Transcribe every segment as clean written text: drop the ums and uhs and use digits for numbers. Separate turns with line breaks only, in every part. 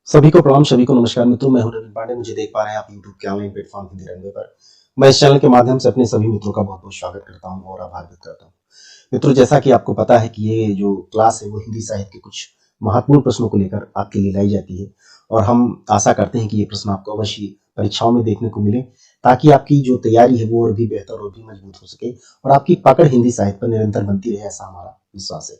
सभी को प्रणाम, सभी को नमस्कार मित्रों। मैं हूं रविंद्र पांडे। मुझे देख पा रहे हैं आप यूट्यूब के ऑनलाइन प्लेटफॉर्म हिंदी रंगवे पर। मैं इस चैनल के माध्यम से अपने सभी मित्रों का बहुत बहुत स्वागत करता हूं और आभार व्यक्त करता हूं। मित्रों, जैसा कि आपको पता है कि ये जो क्लास है वो हिंदी साहित्य के कुछ महत्वपूर्ण प्रश्नों को लेकर आपके लिए लाई जाती है और हम आशा करते हैं कि ये प्रश्न आपको अवश्य परीक्षाओं में देखने को मिले, ताकि आपकी जो तैयारी है वो और भी बेहतर और भी मजबूत हो सके और आपकी पकड़ हिंदी साहित्य पर निरंतर बनती रहे, ऐसा हमारा विश्वास है।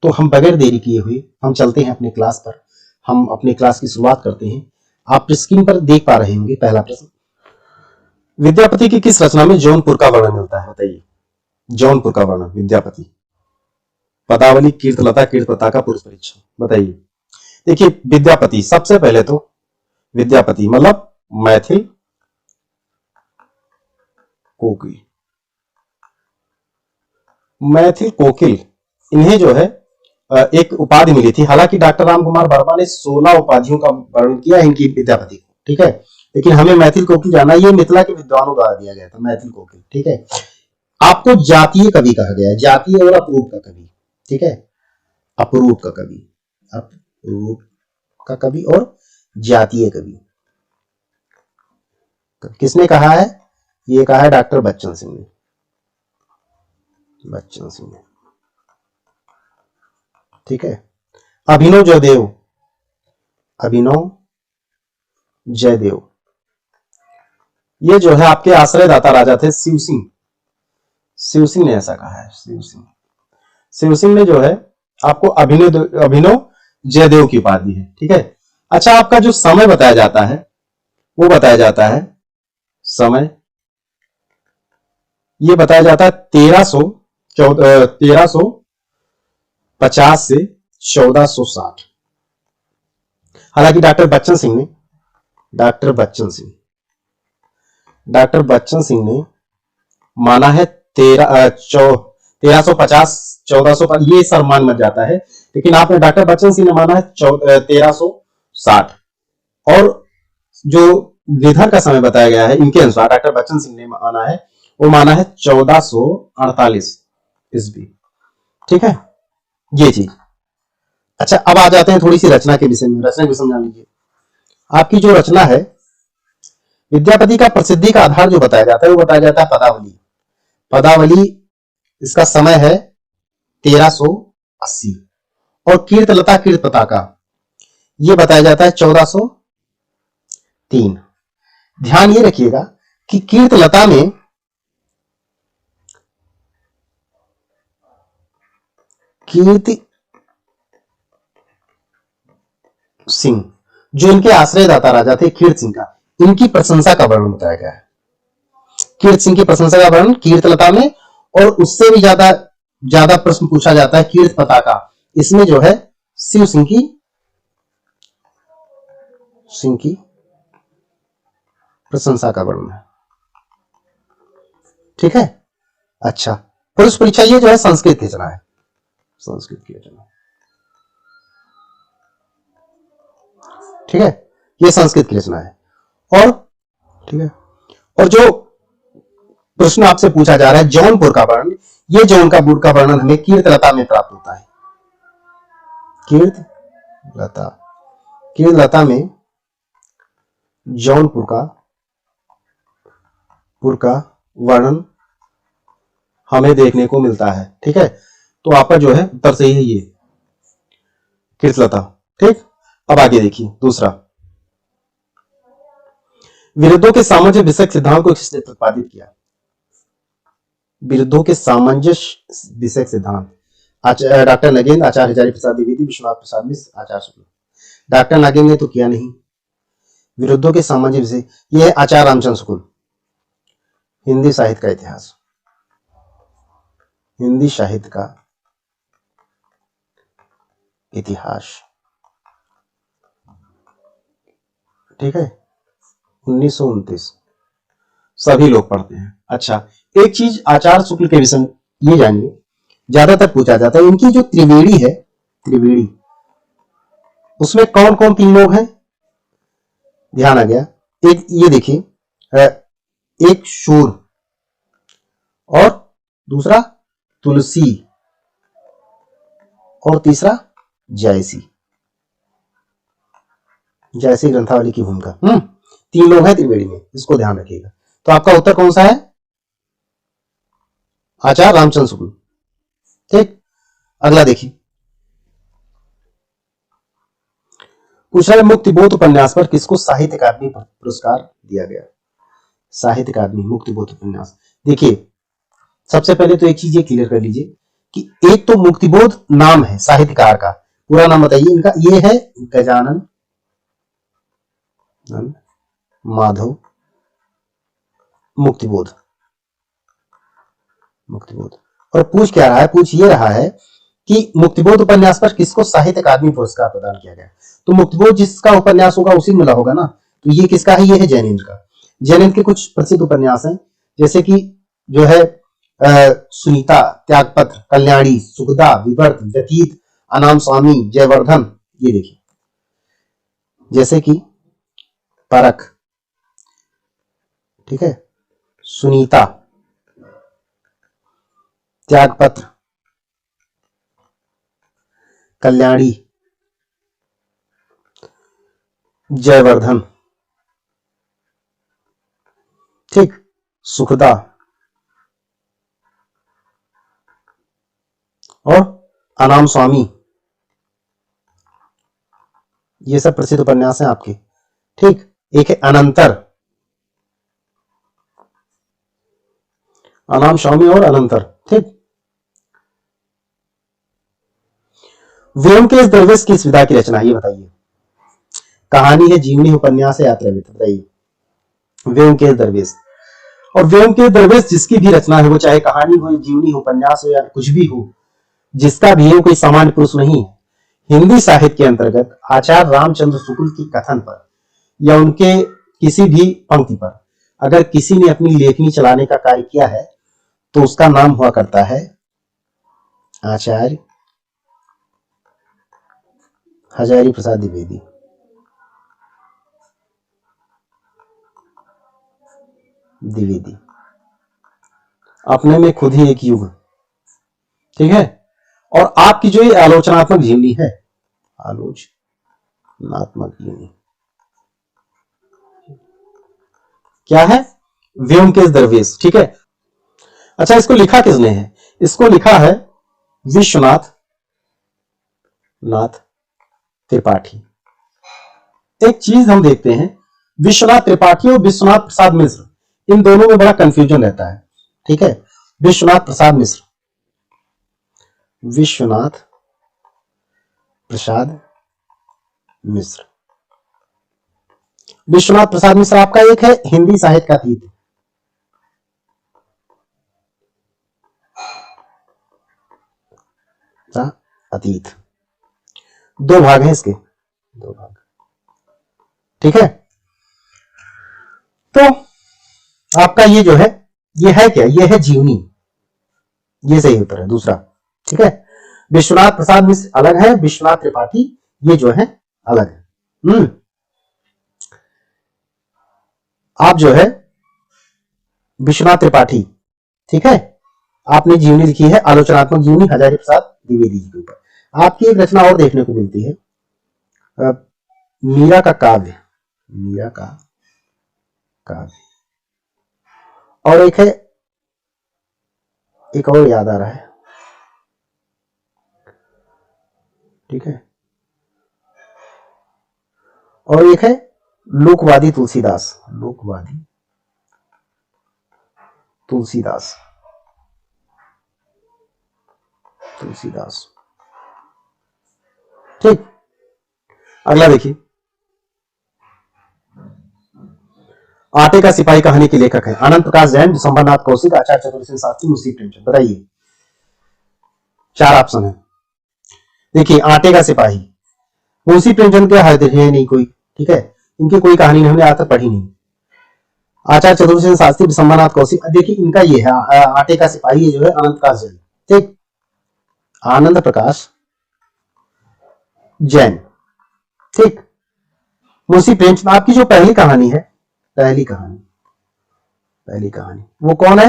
तो हम बगैर देरी किए हुए हम चलते हैं अपने क्लास पर। हम अपने क्लास की शुरुआत करते हैं। आप स्क्रीन पर देख पा रहे होंगे पहला प्रश्न, विद्यापति की किस रचना में जौनपुर का वर्णन मिलता है? बताइए। जौनपुर का वर्णन, विद्यापति। पदावली, कीर्तलता, कीर्तपता का पुरुष परीक्षा। बताइए। देखिए, विद्यापति, सबसे पहले तो विद्यापति मतलब मैथिल कोकिल। मैथिल कोकिल, इन्हें जो है एक उपाधि मिली थी। हालांकि डॉक्टर राम कुमार वर्मा ने 16 उपाधियों का वर्णन किया इनकी विद्यापति को, ठीक है, लेकिन हमें मैथिल कोकिल जाना, ये मिथिला के विद्वानों द्वारा दिया गया था मैथिल कोकिल, ठीक है। आपको जातीय कवि कहा गया है, जातीय और अपरूप का कवि, ठीक है। अपरूप का कवि, अपरूप का कवि और जातीय कवि किसने कहा है? ये कहा है डॉक्टर बच्चन सिंह ने। बच्चन सिंह ने, ठीक है। अभिनव जयदेव, अभिनव जयदेव, ये जो है आपके आश्रयदाता राजा थे शिव सिंह। शिव सिंह ने ऐसा कहा है। शिव सिंह ने जो है आपको अभिनव जयदेव की उपाधि है, ठीक है। अच्छा, आपका जो समय बताया जाता है वो बताया जाता है, समय ये बताया जाता है 1350 से 1460। हालांकि डॉक्टर बच्चन सिंह ने 1350 माना है 1350 1400, ये सर मान मत जाता है, लेकिन आपने डॉक्टर बच्चन सिंह ने माना है 1360। और जो निधन का समय बताया गया है इनके अनुसार, डॉक्टर बच्चन सिंह ने माना है, वो माना है 1448 ईस्वी, ठीक है, ये चीज। अच्छा, अब आ जाते हैं थोड़ी सी रचना के विषय में। रचना भी समझा लीजिए। आपकी जो रचना है, विद्यापति का प्रसिद्धि का आधार जो बताया जाता है वो बताया जाता है पदावली। पदावली, इसका समय है 1380। और कीर्तलता कीर्तपता का ये बताया जाता है 1403। ध्यान ये रखिएगा कि कीर्तलता में कीर्ति सिंह, जो इनके आश्रयदाता राजा थे कीर्त सिंह का, इनकी प्रशंसा का वर्णन बताया गया है। कीर्त सिंह की प्रशंसा का वर्णन कीर्तलता में, और उससे भी ज्यादा प्रश्न पूछा जाता है कीर्तपता का। इसमें जो है शिव सिंह की प्रशंसा का वर्णन है, ठीक है। अच्छा, पुरुष परीक्षा, ये जो है संस्कृत की रचना है, संस्कृत की रचना, ठीक है, ये संस्कृत की रचना है। और ठीक है, और जो प्रश्न आपसे पूछा जा रहा है जौनपुर का वर्णन, ये जौनपुर का वर्णन हमें कीर्तलता में प्राप्त होता है। कीर्तलता में जौनपुर का वर्णन हमें देखने को मिलता है, ठीक है। तो आपका जो है उत्तर सही है, ये कीर्तलता, ठीक। अब आगे देखिए दूसरा, विरुद्धों के सामंजस्य विषयक सिद्धांत को किसने प्रतिपादित किया? विरुद्धों के सामंजस्य विषयक सिद्धांत, डॉक्टर नगेंद्र, आचार्य हजारी प्रसाद द्विवेदी, विश्वनाथ प्रसाद मिश्र, आचार्य शुक्ल। डॉक्टर नगेंद्र ने तो किया नहीं। विरुद्धों के सामंजस्य विषय, यह है आचार्य रामचंद्र शुक्ल। हिंदी साहित्य का इतिहास, हिंदी साहित्य का इतिहास, ठीक है, 1929, सभी लोग पढ़ते हैं। अच्छा, एक चीज आचार्य शुक्ल के विषय ये जानिए, ज्यादातर पूछा जाता है, इनकी जो त्रिवेणी है, त्रिवेणी, उसमें कौन कौन 3 लोग हैं? ध्यान आ गया? एक ये देखिए, एक शूर, और दूसरा तुलसी, और तीसरा जयसी, जैसे ग्रंथावली की भूमिका। 3 लोग हैं त्रिवेणी में, इसको ध्यान रखिएगा। तो आपका उत्तर कौन सा है? आचार्य रामचंद्र शुक्ल। ठीक, अगला देखिए, पूछ रहा है मुक्तिबोध उपन्यास पर किसको साहित्य अकादमी पुरस्कार दिया गया? साहित्य अकादमी मुक्तिबोध उपन्यास। देखिए, सबसे पहले तो एक चीज ये क्लियर कर लीजिए कि एक तो मुक्तिबोध नाम है साहित्यकार का, पूरा नाम बताइए इनका। ये है गजानन माधव मुक्तिबोध। मुक्तिबोध। और पूछ क्या रहा है? पूछ ये रहा है कि मुक्तिबोध उपन्यास पर किसको साहित्य अकादमी पुरस्कार प्रदान किया गया? तो मुक्तिबोध जिसका उपन्यास होगा उसी मिला होगा ना। तो ये किसका है? ये है जैनेन्द्र का। जैनेन्द्र के कुछ प्रसिद्ध उपन्यास हैं, जैसे कि जो है सुनीता, त्यागपत्र, कल्याणी, सुखदा, विवर्त, व्यतीत, अनाम स्वामी, जयवर्धन। ये देखिए, जैसे कि परख, ठीक है, सुनीता, त्यागपत्र, कल्याणी, जयवर्धन, ठीक, सुखदा और अनाम स्वामी, ये सब प्रसिद्ध उपन्यास हैं आपके। ठीक, एक है अनंतर, अनाम स्वामी और अनंतर। ठीक, व्योमकेश दरवेश किस विधा की रचना है? ये बताइए। कहानी है, जीवनी, उपन्यास है, यात्रा वृत्त? बताइए। व्योमकेश दरवेश। और व्योमकेश दरवेश जिसकी भी रचना है, वो चाहे कहानी हो, जीवनी, उपन्यास हो या कुछ भी हो, जिसका भी है, कोई सामान्य पुरुष नहीं है। हिंदी साहित्य के अंतर्गत आचार्य रामचंद्र शुक्ल की कथन पर या उनके किसी भी पंक्ति पर अगर किसी ने अपनी लेखनी चलाने का कार्य किया है तो उसका नाम हुआ करता है आचार्य हजारी प्रसाद द्विवेदी। द्विवेदी अपने में खुद ही एक युग, ठीक है। और आपकी जो ये आलोचनात्मक जीवनी है, आलोचनात्मक जीवनी क्या है? व्योमकेश दरवेश, ठीक है। अच्छा, इसको लिखा किसने है? इसको लिखा है विश्वनाथ त्रिपाठी। एक चीज हम देखते हैं, विश्वनाथ त्रिपाठी और विश्वनाथ प्रसाद मिश्र, इन दोनों में बड़ा कंफ्यूजन रहता है, ठीक है। विश्वनाथ प्रसाद मिश्र, विश्वनाथ प्रसाद मिश्र, विश्वनाथ प्रसाद मिश्र आपका एक है हिंदी साहित्य का अतीत, अतीत। 2 भाग हैं इसके, 2 भाग, ठीक है। तो आपका ये जो है, ये है क्या? ये है जीवनी, ये सही उत्तर है दूसरा, ठीक है। विश्वनाथ प्रसाद मिश्र अलग है, विश्वनाथ त्रिपाठी ये जो है अलग है। आप जो है विश्वनाथ त्रिपाठी, ठीक है, आपने जीवनी लिखी है आलोचनात्मक जीवनी हजारी प्रसाद द्विवेदी जी के ऊपर। आपकी एक रचना और देखने को मिलती है, मीरा का काव्य, मीरा का काव्य। और एक है, एक और याद आ रहा है, ठीक है। और एक है लोकवादी तुलसीदास, लोकवादी तुलसीदास, तुलसीदास, ठीक। अगला देखिए, आटे का सिपाही कहानी के लेखक है आनंद प्रकाश जैन, दिसंबरनाथ कौशिक, आचार्य चतुर्सेन शास्त्री, मुंशी प्रेमचंद। बताइए, 4 ऑप्शन है। देखिए, आटे का सिपाही, मुंशी प्रेमचंद के है नहीं कोई, ठीक है, इनकी कोई कहानी नहीं, हमने आज तक पढ़ी नहीं। आचार्य चतुर्सेन शास्त्री, दिसंबरनाथ कौशिक, देखिए इनका ये है आटे का सिपाही, ये जो है आनंद प्रकाश जैन, ठीक, आनंद प्रकाश जैन, ठीक। मुंशी प्रेमचंद आपकी जो पहली कहानी है, पहली कहानी वो कौन है?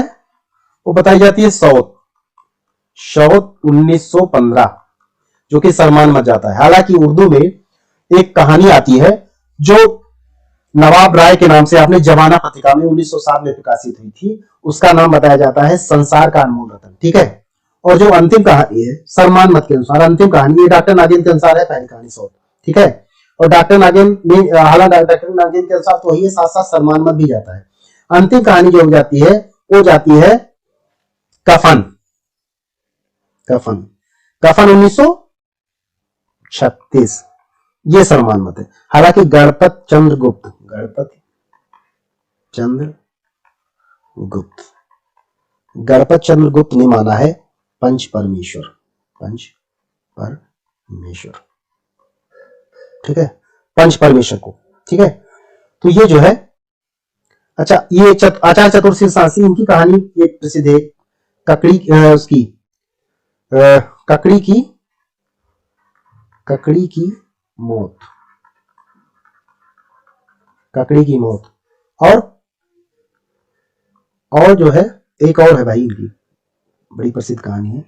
वो बताई जाती है सौत 1915, जो कि सरमान मच जाता है। हालांकि उर्दू में एक कहानी आती है जो नवाब राय के नाम से आपने जमाना पत्रिका में 1907 में प्रकाशित हुई थी, उसका नाम बताया जाता है संसार का अनमोल रतन। ठीक है। और जो अंतिम कहानी है सलमान मत के अनुसार, अंतिम कहानी ये डॉक्टर नागेंद्र के अनुसार है, पहली कहानी सौ। ठीक है। और डॉक्टर नागेंद्र ने, हालांकि डॉक्टर नागेंद्र के अनुसार तो वही है, साथ साथ सलमान मत भी जाता है। अंतिम कहानी जो हो जाती है वो जाती है कफन। कफन कफन 1936, ये सलमान मत है। हालांकि गणपत चंद्र गुप्त ने माना है पंच परमेश्वर। ठीक है, पंच परमेश्वर को। ठीक है। तो ये जो है, अच्छा ये आचार्य चतुर्सी शास्त्री, इनकी कहानी एक प्रसिद्ध है, ककड़ी की मौत। और जो है एक और है भाई, इनकी बड़ी प्रसिद्ध कहानी है,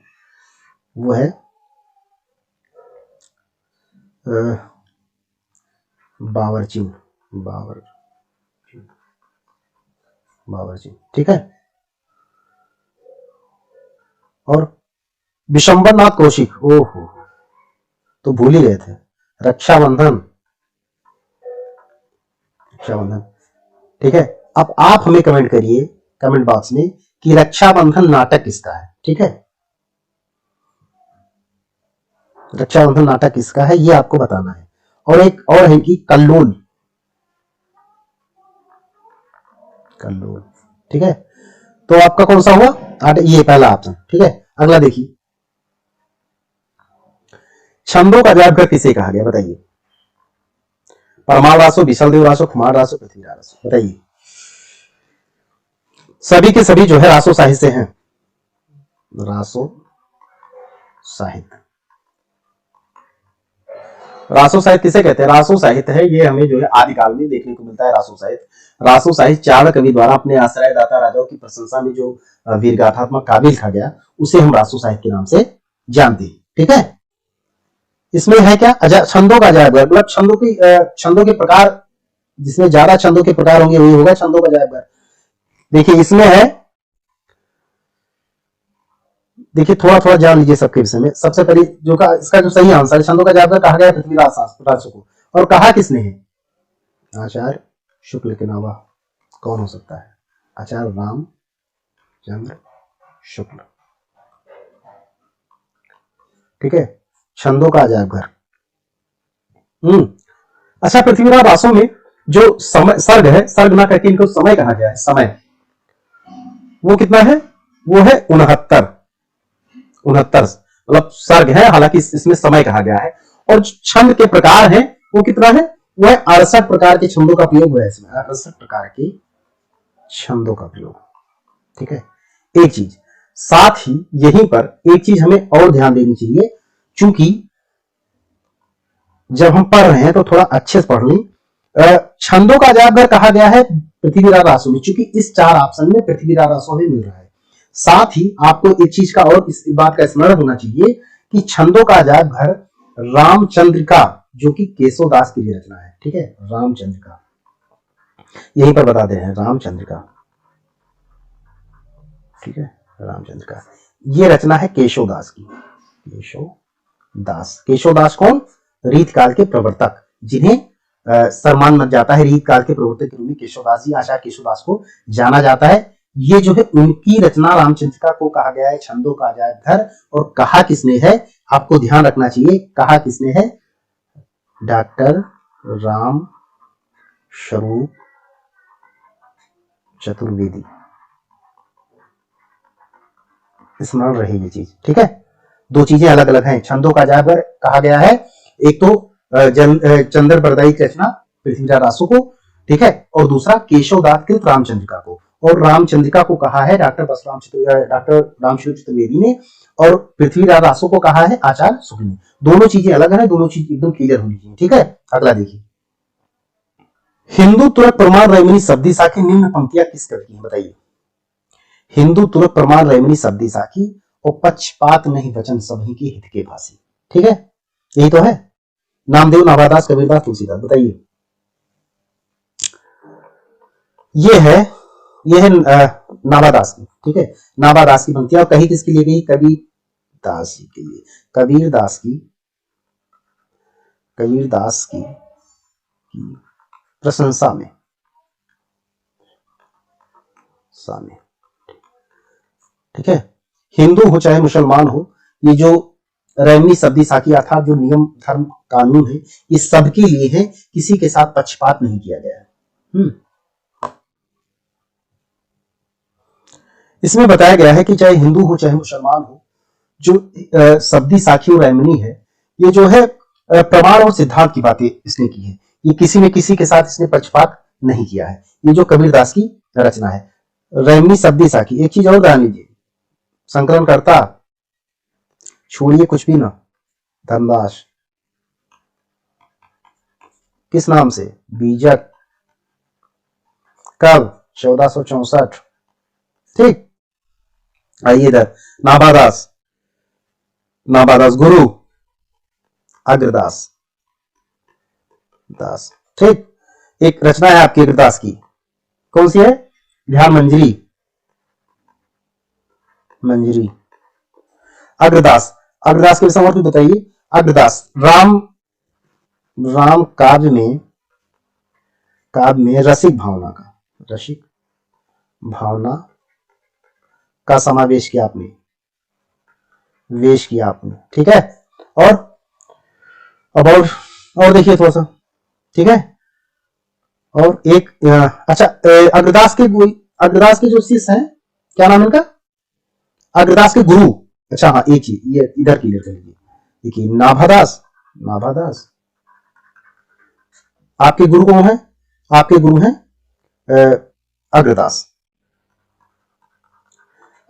वो है बावर्ची। ठीक है। और विशंबर नाथ कौशिक, ओहो तो भूल ही गए थे, रक्षाबंधन। ठीक है। अब आप हमें कमेंट करिए कमेंट बॉक्स में कि रक्षाबंधन नाटक किसका है। ठीक है, रक्षाबंधन नाटक किसका है ये आपको बताना है। और एक और है कि कल्लोल। ठीक है। तो आपका कौन सा हुआ, ये पहला ऑप्शन। ठीक है। अगला देखिए, छंदों का जादूगर किसे कहा गया, बताइए। परमार रासो, विशलदेव रासो, कुमार रासो, पृथ्वीराज रासो, बताइए। सभी के सभी जो है रासो साहित्य हैं। रासो साहित्य किसे कहते हैं? रासो साहित्य है, ये हमें जो है आदिकाल में देखने को मिलता है। रासो साहित्य चार कवि द्वारा अपने आश्रयदाता राजाओं की प्रशंसा में जो वीरगाथात्मक काव्य लिखा गया, उसे हम रासो साहित्य के नाम से जानते हैं। ठीक है। इसमें है क्या, छंदों का जादूगर, मतलब छंदों के प्रकार, जिसमें ज्यादा छंदों के प्रकार होंगे वही होगा छंदों का जादूगर। देखिए इसमें है, देखिए थोड़ा जान लीजिए सबके विषय में। सबसे पहले इसका जो सही आंसर है, छंदों का जादूगर कहा गया पृथ्वीराज रासो को। और कहा किसने है? आचार्य शुक्ल के अलावा कौन हो सकता है? आचार्य रामचंद्र शुक्ल। ठीक है, छंदों का जादूगर। अच्छा, पृथ्वीराज रासो में जो समय सर्ग है, सर्ग ना करके इनको समय कहा गया है, समय वो कितना है? वो है 69 मतलब सर्ग है, हालांकि इसमें समय कहा गया है। और छंद के प्रकार है वो कितना है? वो है 68 प्रकार के छंदों का प्रयोग हुआ है इसमें, 68 प्रकार के छंदों का प्रयोग। ठीक है। एक चीज साथ ही यहीं पर एक चीज हमें और ध्यान देनी चाहिए, क्योंकि जब हम पढ़ रहे हैं तो थोड़ा अच्छे से पढ़ लें। छंदों का जादूगर कहा गया है पृथ्वीराज रासो में, चूंकि इस चार ऑप्शन में पृथ्वीराज रासो में मिल रहा है। साथ ही आपको एक चीज का और इस बात का स्मरण होना चाहिए कि छंदों का जादूगर रामचंद्रिका, जो कि केशवदास की रचना है। ठीक है, रामचंद्रिका, यहीं पर बता दे रहे हैं रामचंद्रिका। ठीक है, रामचंद्रिका ये रचना है केशवदास की। केशवदास कौन? रीतकाल के प्रवर्तक, जिन्हें सम्मान मिल जाता है रीतकाल के प्रवर्तक के रूप में केशवदास जी, आचार्य केशवदास को जाना जाता है। ये जो है उनकी रचना रामचंद्रिका को कहा गया है छंदों का जादूगर। और कहा किसने है? आपको ध्यान रखना चाहिए, कहा किसने है? डॉक्टर राम स्वरूप चतुर्वेदी। स्मरण रहे ये चीज। ठीक है, दो चीजें अलग अलग हैं। छंदों का जादूगर कहा गया है एक तो चंद्र बरदाई की रचना पृथ्वीराज रासो को, ठीक है, और दूसरा केशवदास कृत रामचंद्रिका को। और रामचंद्रिका को कहा है डॉक्टर रामस्वरूप चतुर्वेदी ने, और पृथ्वीराज रासो को कहा है आचार्य शुक्ल ने। दोनों चीजें अलग है, दोनों चीज एकदम क्लियर होनी चाहिए। ठीक है, अगला देखिए, हिंदू तुरक प्रमाण रैमनी शब्दी साखी निम्न पंक्तियां किस कवि की? बताइए। हिंदू तुरक प्रमाण रैमनी शब्दी साखी और पक्षपात नहीं वचन सभी के हित के भाषी। ठीक है, यही तो है। नामदेव, नाभादास, कबीरदास, तुलसीदास, बताइए। ये है नाभा दास की, ठीक है। नाभा दास की पंक्तियां, और कही किसके लिए गई? कबीर दास जी के लिए। कबीर दास की प्रशंसा में, ठीक है। हिंदू हो चाहे मुसलमान हो, ये जो रैमनी सब्दी साकी अर्थात जो नियम धर्म कानून है, ये सबके लिए है, किसी के साथ पक्षपात नहीं किया गया है। इसमें बताया गया है कि चाहे हिंदू हो चाहे मुसलमान हो, जो सब्दी साखी और रैमनी है, ये जो है प्रमाण और सिद्धांत की बातें इसने की है। ये किसी ने किसी के साथ इसने पक्षपात नहीं किया है। ये जो कबीरदास की रचना है, रैमनी सब्दी साखी। एक चीज और ध्यान लीजिए, संकलन करता छोड़िए कुछ भी ना, धनदास किस नाम से? बीजक। कब? 1464। ठीक। आइए इधर, नाभादास गुरु अग्रदास दास, ठीक। एक रचना है आपकी अग्रदास की, कौन सी है? ध्यान मंजरी। अग्रदास के विषय में कुछ बताइए। अग्रदास राम काव्य में रसिक भावना का समावेश किया आपने, ठीक है। और अब और देखिए थोड़ा सा, ठीक है। और एक अच्छा, अग्रदास के जो शिष्य हैं, क्या नाम है इनका? अग्रदास के गुरु। अच्छा हाँ, एक ही ये इधर क्लियर कर लीजिए। देखिए, नाभादास आपके गुरु कौन है? आपके गुरु हैं अग्रदास।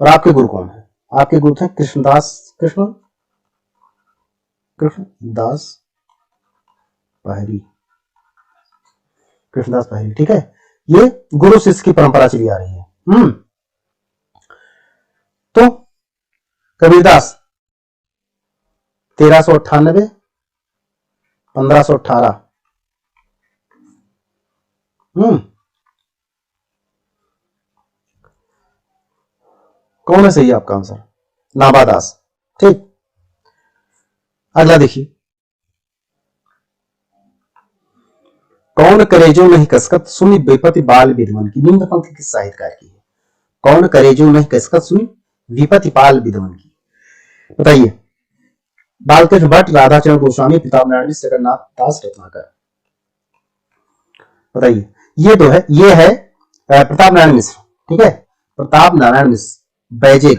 और आपके गुरु कौन है? आपके गुरु थे कृष्णदास पहरी, ठीक है। ये गुरु शिष्य की परंपरा चली आ रही है। तो कबीरदास 1398 1518। कौन है सही आपका आंसर? नाभादास, ठीक। अगला देखिए, कौन करेजो नहीं कसकत सुनी विपति बाल विद्वन की, निम्न पंक्ति किस साहित्यकार की है? कौन करेजो नहीं कसकत सुनी विपति बाल विद्वन की, बताइए। बालकृष्ण भट्ट, राधाचरण गोस्वामी, प्रताप नारायण मिश्र, जगन्नाथ दास रत्नाकर, बताइए। ये तो है, ये है प्रताप नारायण मिश्र, ठीक है। प्रताप नारायण मिश्र, बैजे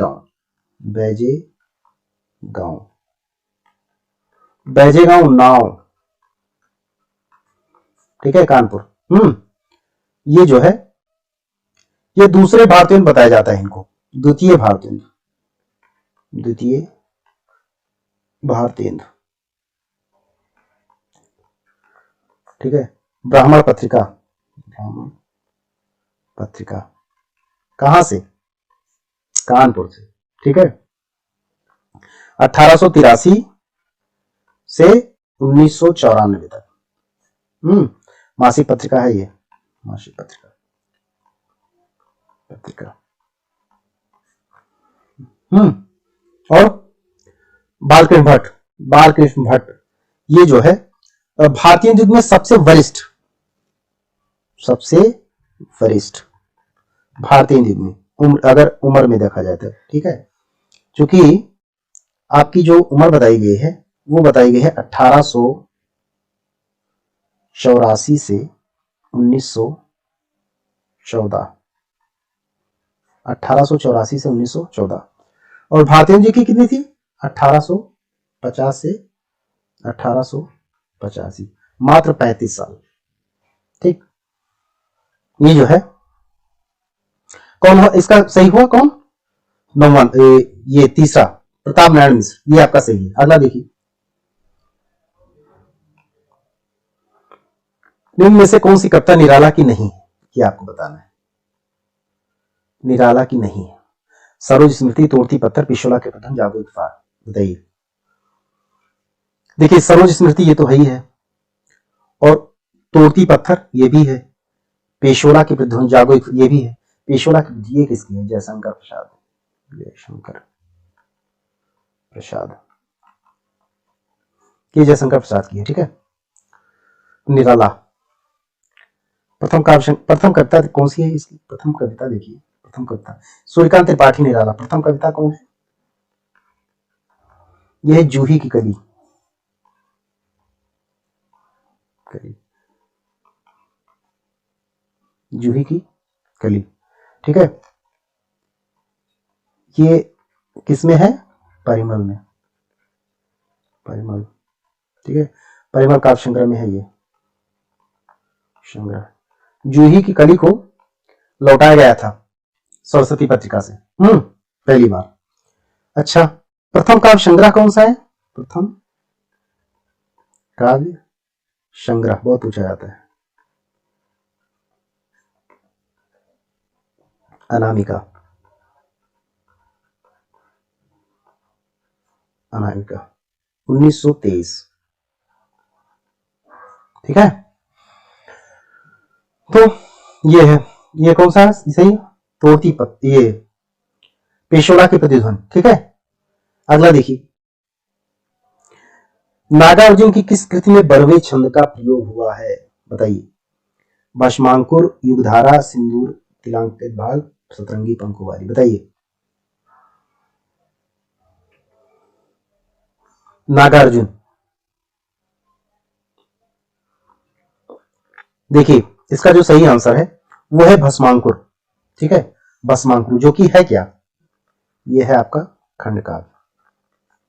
गांव नाव, ठीक है, कानपुर। ये जो है, ये दूसरे भारतीय बताया जाता है इनको, द्वितीय भारतीय, ठीक है। ब्राह्मण पत्रिका कहां से? कानपुर से, ठीक है। 1883 से 1994 तक मासिक पत्रिका है ये, मासिक पत्रिका। और बालकृष्ण भट्ट, ये जो है भारतीय युग में सबसे वरिष्ठ भारतीय युग में, अगर उम्र में देखा जाए तो, ठीक है। क्योंकि आपकी जो उम्र बताई गई है, वो बताई गई है 1884 से 1914, 1884 से 1914। और भारतीय जी की कितनी थी? 1850 से 1885, मात्र 35 साल, ठीक। ये जो है कौन हो, इसका सही हुआ कौन? नौवन, ये तीसरा प्रताप नारायण मिश्र, ये आपका सही है। अगला देखिए, निम्न में से कौन सी कविता निराला की नहीं है, ये आपको बताना है। निराला की नहीं है। सरोज स्मृति, तोड़ती पत्थर, पिछोला के कथन, जागो इतफार, बताइए। देखिए, सरोज स्मृति ये तो है ही है, और तोड़ती पत्थर ये भी है, पेशोला की विरुद्ध जागो, ये भी है। पेशोला की विरुद्ध, ये किसकी है? जयशंकर प्रसाद, जयशंकर प्रसाद, ये जयशंकर प्रसाद की है, ठीक है। निराला, प्रथम कविता कौन सी है इसकी? प्रथम कविता देखिए, प्रथम कविता सूर्यकांत त्रिपाठी निराला। प्रथम कविता कौन है? यह है जूही की कली, जूही की कली, ठीक है। ये किसमें है? परिमल में, परिमल, ठीक है। परिमल काव्य संग्रह में है ये संग्रह। जूही की कली को लौटाया गया था सरस्वती पत्रिका से, पहली बार। अच्छा, प्रथम काव्य संग्रह कौन सा है? प्रथम काव्य संग्रह बहुत पूछा जाता है। अनामिका, अनामिका 1923, ठीक है। तो ये है, ये कौन सा है? सही, तोड़ती पत्ती, ये पेशोला की प्रतिध्वनि, ठीक है। अगला देखिए, नागार्जुन की किस कृति में बरवे छंद का प्रयोग हुआ है? बताइए। भस्मांकुर, युगधारा, सिंदूर, तिलांकित भाग, सतरंगी पंखों वाली, बताइए। नागार्जुन, देखिए इसका जो सही आंसर है वो है भस्मांकुर, ठीक है। भस्मांकुर जो कि है क्या? ये है आपका खंड काव्य,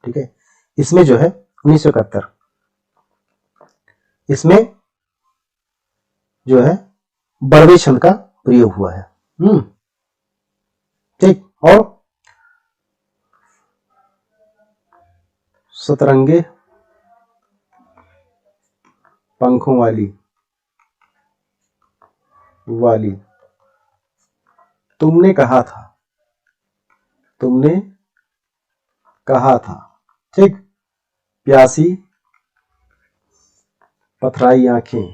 ठीक है। इसमें जो है 1971, इसमें जो है बरवे छंद का प्रयोग हुआ है, ठीक। और सतरंगे पंखों वाली, तुमने कहा था, तुमने कहा था, ठीक। प्यासी पथराई आंखें,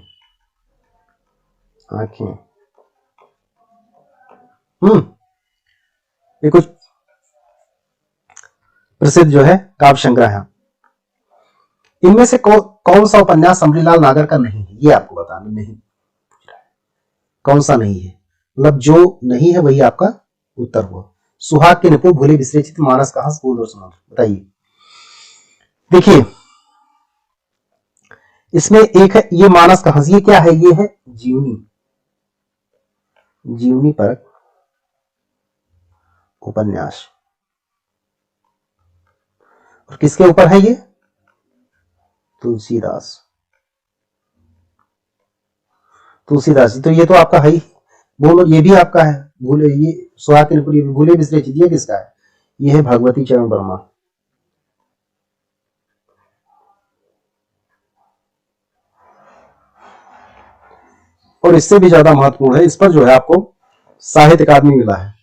ये कुछ प्रसिद्ध जो है काव्य संग्रह है। इनमें से कौन सा उपन्यास अमरीलाल नागर का नहीं है? ये आपको बताना, नहीं कौन सा नहीं है, मतलब जो नहीं है वही आपका उत्तर हुआ। सुहाग के निपुण, भूले बिसरे चित, मानस का हंस, बूंद और समुद्र, बताइए। देखिए इसमें एक है ये मानस का हंस, ये क्या है? ये है जीवनी, जीवनी परक उपन्यास। और किसके ऊपर है ये? तुलसीदास, तुलसीदास जी। तो ये तो आपका है ही, बोलो ये भी आपका है। भूले, ये सुहाग के निपुण, भूले बिसरे चित, ये किसका है? ये है भगवती चरण वर्मा। और इससे भी ज्यादा महत्वपूर्ण है, इस पर जो है आपको साहित्य अकादमी मिला है,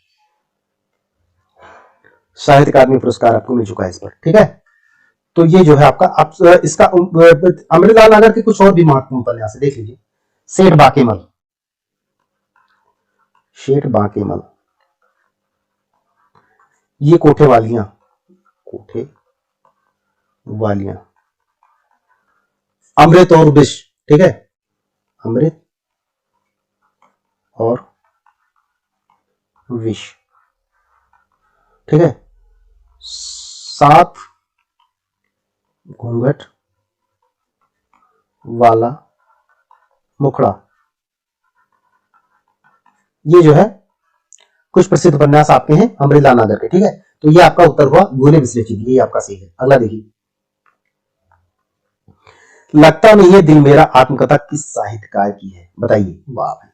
साहित्य अकादमी पुरस्कार आपको मिल चुका है इस पर, ठीक है। तो ये जो है आपका, आप इसका अमृतलाल नागर के कुछ और भी महत्वपूर्ण उपन्यास है, देख लीजिए। सेठ बाकेमल, शेठ बाकेमल, ये कोठे वालियां, कोठे वालियां, अमृत और विष, ठीक है। अमृत और विष, ठीक है। सात घूंघट वाला मुखड़ा, ये जो है कुछ प्रसिद्ध उपन्यास आपके हैं अमृतलाल नागर के, ठीक है। तो ये आपका उत्तर हुआ भूले बिसरे चित, ये आपका सही है। अगला देखिए, लगता नहीं है दिल मेरा आत्मकथा किस साहित्यकार की है? बताइए। वाह भाई,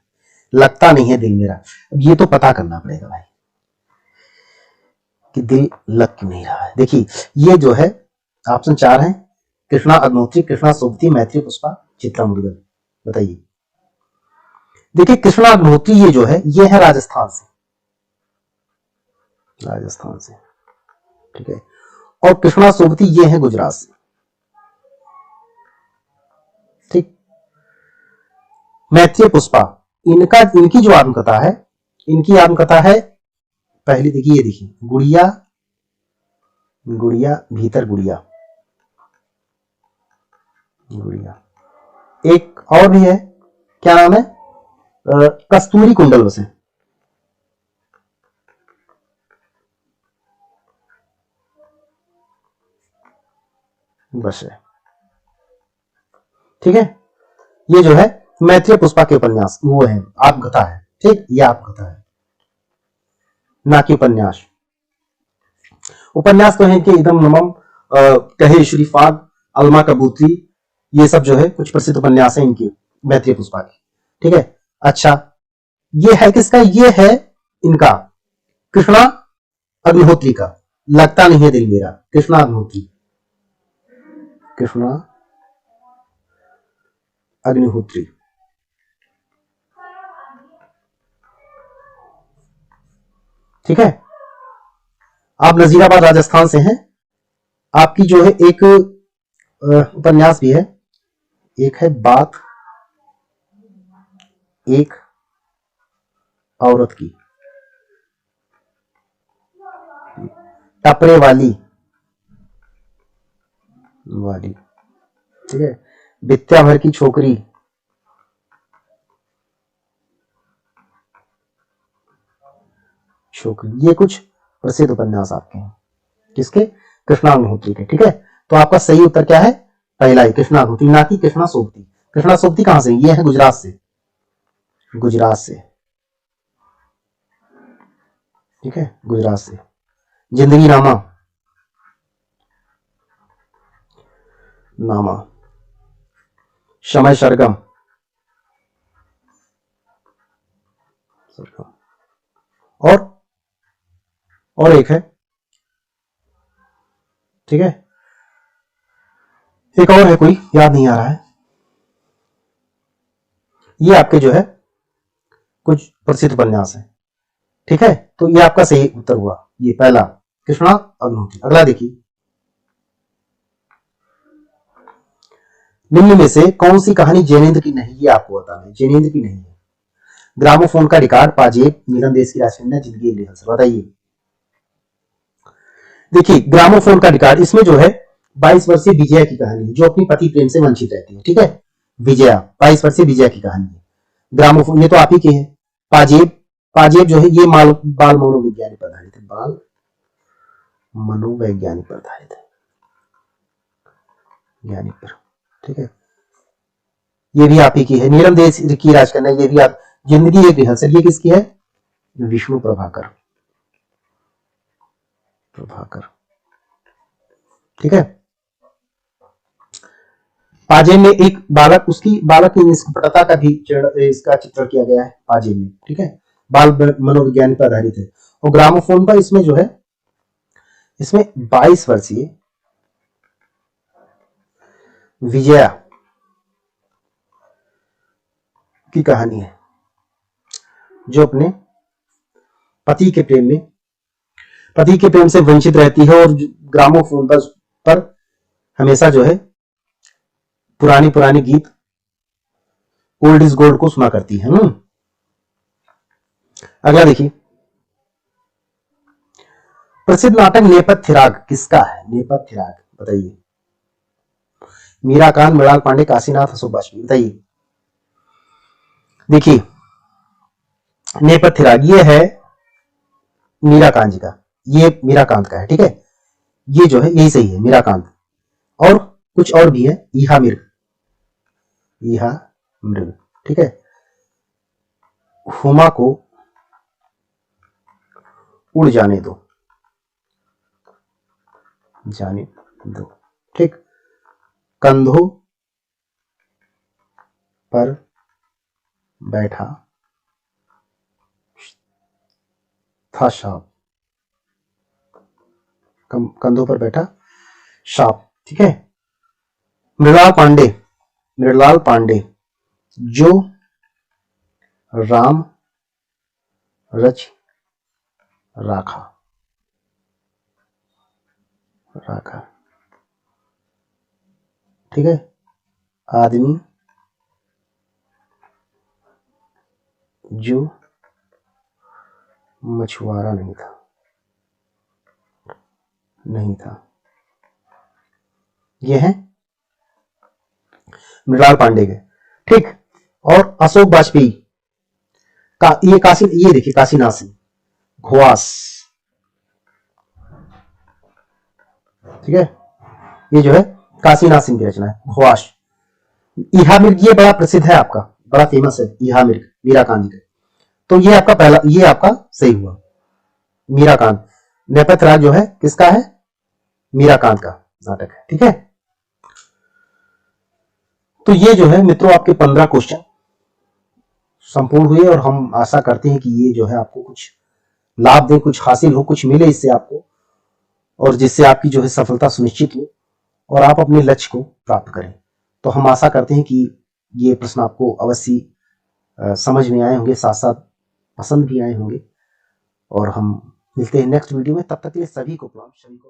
लगता नहीं है दिल मेरा, अब ये तो पता करना पड़ेगा भाई कि दिल लग क्यों नहीं रहा है। देखिए ये जो है ऑप्शन 4 है, कृष्णा अग्निहोत्री, कृष्णा सोबती, मैत्री पुष्पा, चित्रा मुरुगन, बताइए। देखिए कृष्णा अग्निहोत्री ये जो है ये है राजस्थान से, राजस्थान से, ठीक है। और कृष्णा सोबती ये है गुजरात से, ठीक। मैत्री पुष्पा इनकी जो आत्मकथा है, इनकी आत्मकथा है, पहली देखिए, ये देखिए, गुड़िया गुड़िया भीतर गुड़िया, गुड़िया। एक और भी है, क्या नाम है, कस्तूरी कुंडल बसे। बस है, ठीक है। ये जो है मैत्रेय पुष्पा के उपन्यास, वो है, आत्मकथा है, ठीक, ये आत्मकथा है, ना कि उपन्यास। उपन्यास तो है कि एकदम नमम, कहे श्री फाग, अलमा कबूतरी, ये सब जो है कुछ प्रसिद्ध उपन्यास है इनके, मैत्रेय पुष्पा के, ठीक है। अच्छा, ये है किसका, ये है इनका कृष्णा अग्निहोत्री का, लगता नहीं है दिल मेरा, कृष्णा अग्निहोत्री, कृष्णा अग्निहोत्री, ठीक है। आप नजीराबाद राजस्थान से हैं। आपकी जो है एक उपन्यास भी है, एक है बात एक औरत की, टपरे वाली वाली, ठीक है। विद्या भर की छोकरी, छोकरी, ये कुछ प्रसिद्ध उपन्यास आपके हैं, किसके, कृष्णा अग्निहोत्री के, ठीक है। तो आपका सही उत्तर क्या है, पहला ही, कृष्णा अग्निहोत्री, ना कि कृष्णा सोबती। कृष्णा सोबती कहां से, ये है गुजरात से, गुजरात से, ठीक है, गुजरात से। जिंदगी नामा, नामा, समय सरगम, और एक है, ठीक है। एक और है, कोई याद नहीं आ रहा है। ये आपके जो है कुछ प्रसिद्ध उपन्यास है, ठीक है। तो ये आपका सही उत्तर हुआ, ये पहला, कृष्णा अग्निहोत्री। अगला देखिए, निम्न में से कौन सी कहानी जैनेन्द्र की नहीं, ये आपको बताना है, जैनेन्द्र की नहीं है। ग्रामोफोन का रिकॉर्ड, पाजेब, नीलम देश की राजकन्या, जिंदगी एक रिहर्सल, बताइए। देखिए, ग्रामोफोन का रिकॉर्ड, इसमें जो है 22 वर्षीय विजया की कहानी है, जो अपनी पति प्रेम से वंचित रहती है, ठीक है। विजया, 22 वर्षीय विजया की कहानी है। ग्रामोफोन, ये तो आप ही के हैं। पाजेब, पाजेब जो है ये बाल मनोवैज्ञानिक पर आधारित है, बाल मनोवैज्ञानिक पर आधारित है, ज्ञानिक पर, ठीक है। ये भी आप ही की है। नीलम देश की राजकन्या, ये भी आप। जिंदगी एक रिहर्सल, ये किसकी है, विष्णु प्रभाकर, प्रभाकर, ठीक है। पाजेब में एक बालक, उसकी बालक की निष्कपटता का भी इसका चित्रण किया गया है पाजेब में, ठीक है। बाल मनोविज्ञान पर आधारित है। और ग्रामोफोन पर इसमें जो है, इसमें 22 वर्षीय विजया की कहानी है, जो अपने पति के प्रेम में, पति के प्रेम से वंचित रहती है, और ग्रामोफोन पर हमेशा जो है पुरानी पुरानी गीत, ओल्ड इज गोल्ड को सुना करती है। अगला देखिए, प्रसिद्ध नाटक नेपथ्य राग किसका है, नेपथ्य राग, बताइए। मीराकांत, मृणाल पांडे, काशीनाथ, अशोक वाजपेयी, बताइए। देखिए, नेपथ्य राग ये है मीराकांत जी का, ये मीराकांत का है, ठीक है। ये जो है यही सही है, मीराकांत। और कुछ और भी है, ईहा मृग, ईहा मृग, ठीक है। हुमा को उड़ जाने दो, जाने दो, ठीक। कंधों पर बैठा था सांप, कंधों पर बैठा सांप, ठीक है। मृणाल पांडे, मृणाल पांडे, जो राम रच राखा, राखा, ठीक है। आदमी जो मछुआरा नहीं था ये है मृणाल पांडे के। ठीक। और अशोक वाजपेयी का ये देखिए काशीनाथ सिंह घोवास, ठीक है, ये जो है काशीनाथ सिंह की रचना है घोवास। ईहा मिर्ग ये बड़ा प्रसिद्ध है आपका, बड़ा फेमस है ईहा मिर्ग मीराकांत जी का। तो ये आपका पहला, ये आपका सही हुआ मीराकांत। नेपथ्य राग जो है किसका है? मीराकांत का नाटक है, ठीक है। तो ये जो है मित्रों आपके 15 क्वेश्चन संपूर्ण हुए और हम आशा करते हैं कि ये जो है आपको कुछ लाभ दे, कुछ हासिल हो, कुछ मिले इससे आपको, और जिससे आपकी जो है सफलता सुनिश्चित हो और आप अपने लक्ष्य को प्राप्त करें। तो हम आशा करते हैं कि ये प्रश्न आपको अवश्य समझ में आए होंगे, साथ साथ पसंद भी आए होंगे। और हम मिलते हैं नेक्स्ट वीडियो में, तब तक के लिए सभी को प्रणाम, सभी को